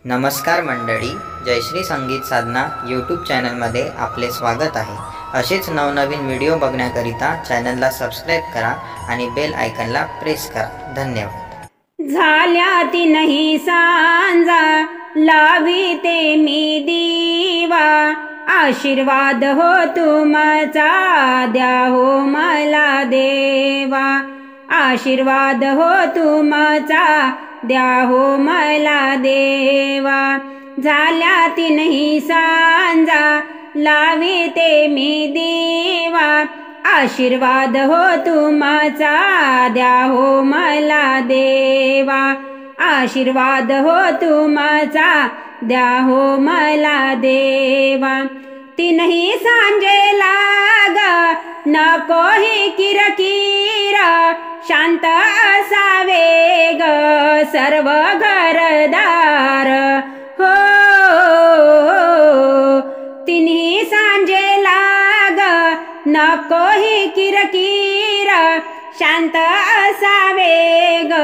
नमस्कार मंडळी, जयश्री संगीत साधना यूट्यूब चॅनलमध्ये आपले स्वागत आहे। असेच नवनवीन व्हिडिओ बघण्याकरिता चॅनलला सबस्क्राईब करा आणि बेल आयकॉनला प्रेस करा। धन्यवाद। झाल्या तीनही सांजा लाविते मी दिवा, आशीर्वाद हो तुमचा द्या हो मला देवा, आशीर्वाद हो तुमचा द्या हो मला देवा। झाल्या तीनही सांजा लाविते मी दिवा, आशीर्वाद हो तुमचा द्या हो मला देवा, आशीर्वाद हो तुमचा द्या हो मला देवा। तीनही सांजेला ग नकोही किरकिर, शांत असावे ग सर्व घरदार हो। तिन्ही सांजेला ग नकोही किरकिर, शांत असावे ग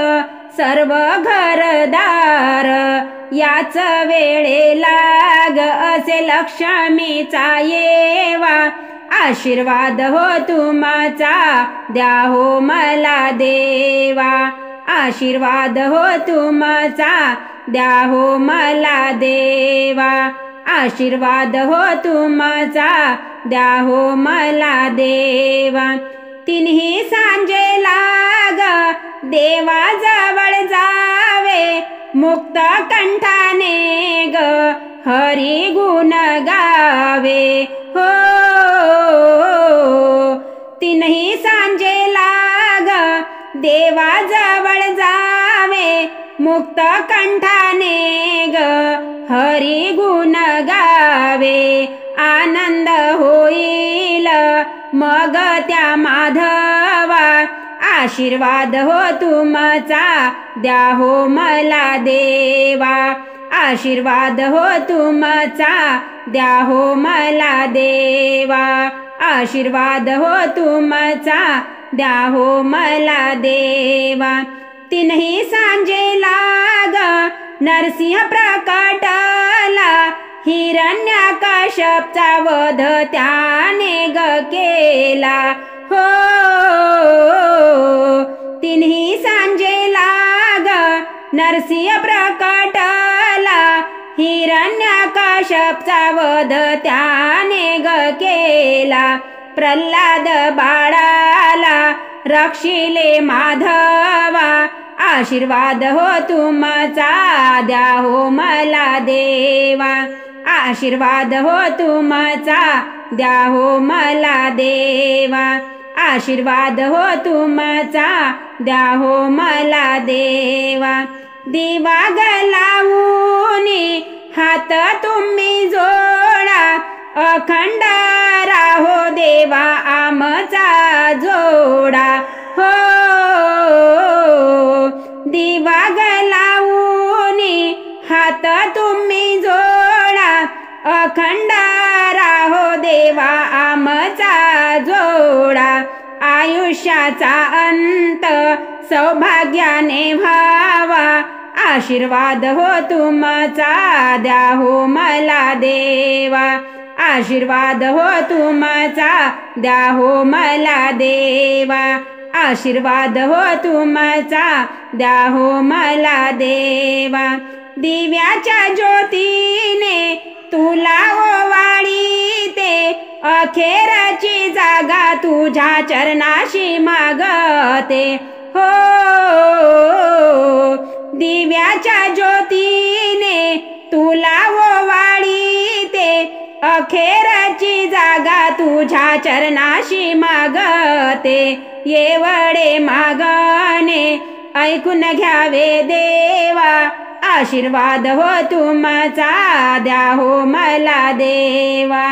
सर्व घरदार। याच वेळेला ग असे लक्ष्मीचा येवा, आशीर्वाद हो तुमचा द्या हो मला देवा, आशीर्वाद हो तुमचा द्या हो मला देवा, आशीर्वाद हो तुमचा द्या हो मला देवा। तिन्ही सांजेला ग देवाजवळ जावे, मुक्त कंठाने ग हरी गुण गावे हो। तीनही सांजेला ग देवाजवळ जावे, मुक्त कंठाने ग हरी गुण गावे। आनंद होईल मग त्या माधवा, आशीर्वाद हो तुमचा द्या हो मला देवा, आशीर्वाद हो तुमचा द्या हो मला देवा, आशीर्वाद हो तुमचा द्या हो मला देवा। तीनही सांजेला ग नरसिंह प्रकटला, हिरण्यकश्यपचा वध त्याने ग केला हो। तिन्ही सांजेला ग नरसिंह प्रकटला, हिरण्यकश्यपचा वध त्याने ग केला। प्रल्हाद बाळाला रक्षिले माधवा, आशीर्वाद हो तुमचा द्या हो मला देवा, आशीर्वाद हो तुमचा द्या हो मला देवा, आशीर्वाद हो तुमचा द्या हो मला देवा। दिवा गलावूनी हात तुम्ही जोडा, अखंड राहो देवा आमचा जोडा हो। दिवा गलावूनी हात तुम्ही जोडा, अखंड राहो देवा आमचा जोडा। आयुष्याचा अंत सौभाग्याने व्हावा, आशीर्वाद हो तुमचा द्या हो मला देवा, आशीर्वाद हो तुमचा द्या हो मला देवा, आशीर्वाद हो तुमचा द्या हो मला देवा। दिव्याच्या ज्योतीने तुला ओवाळीते, अखेरची जागा तुझ्या चरणाशी मागते हो। दिव्याच्या ज्योतीने तुला ओवाळीते, अखेरची जागा तुझ्या चरणाशी मागते। येवढे मागणे ऐकून घ्यावे देवा, आशीर्वाद हो तुमचा द्या हो मला देवा,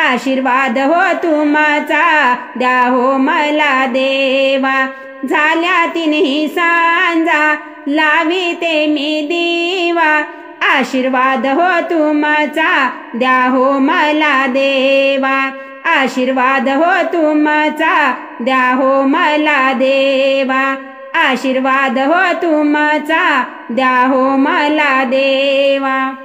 आशीर्वाद हो तुमचा द्या हो मला देवा। झाल्या तीनही सांजा लाविते मी दिवा, आशीर्वाद हो तुमचा द्या हो मला देवा, आशीर्वाद हो तुमचा द्या हो मला देवा, आशीर्वाद हो तुमचा द्या हो मला देवा।